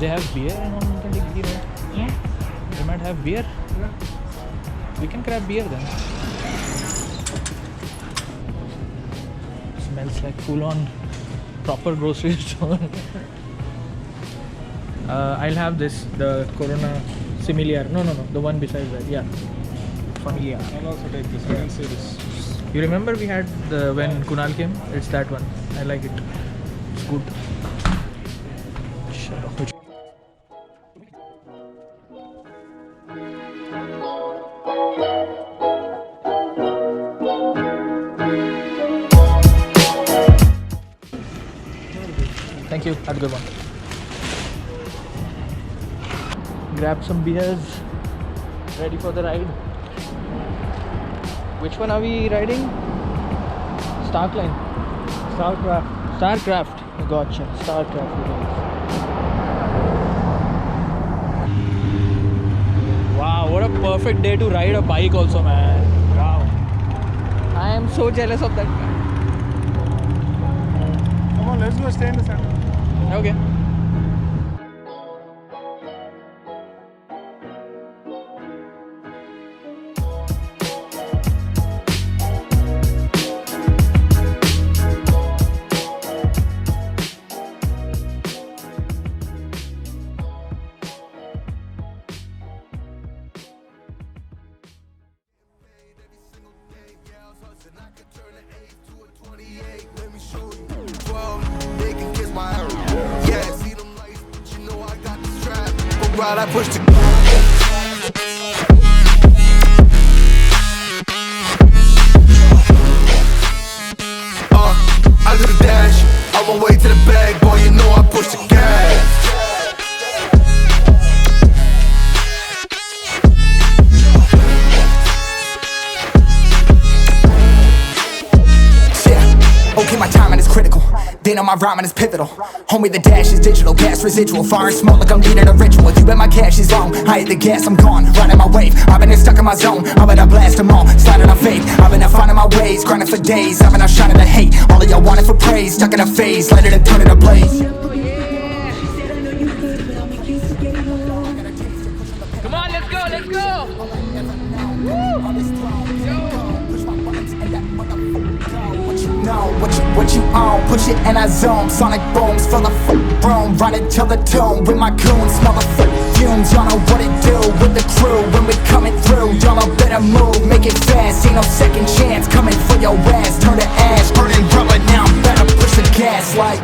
They have beer and one can take beer. Yeah. They might have beer. Yeah. We can grab beer then. Smells like full-on proper grocery store. I'll have this, the Corona Familiar. No, the one besides that. Yeah. Familiar. I'll also take this. I can see this. You remember we had the when Kunal came? It's that one. I like it. It's good. Thank you. Have a good one. Grab some beers. Ready for the ride. Which one are we riding? Starkline. Starcraft. Starcraft. Gotcha. Starcraft. Wow, what a perfect day to ride a bike also, man. Wow. I am so jealous of that guy. Come on, let's go stay in the center. Okay. I pushed it. I do the dash. I went way to the bag, boy. You know I pushed the gas. Yeah. Okay, my timing is critical. They know my rhyming is pivotal. Homie, the dash is digital, gas residual. Fire and smoke like I'm leading a ritual. You bet my cash is long. I hit the gas, I'm gone, riding my wave. I've been stuck in my zone, I bet I blast them all, sliding on faith. I've been out finding my ways, grinding for days. I've been out shining the hate. All of y'all wanted for praise, stuck in a phase, let it and turn it ablaze. Come on, let's go, let's go! What you on? Push it and I zone. Sonic booms full of room. Running till the tomb with my goons. Smell the fumes. Y'all know what it do with the crew when we coming through. Y'all know better move, make it fast. Ain't no second chance coming for your ass. Turn to ash, burning rubber now. Better push the gas like.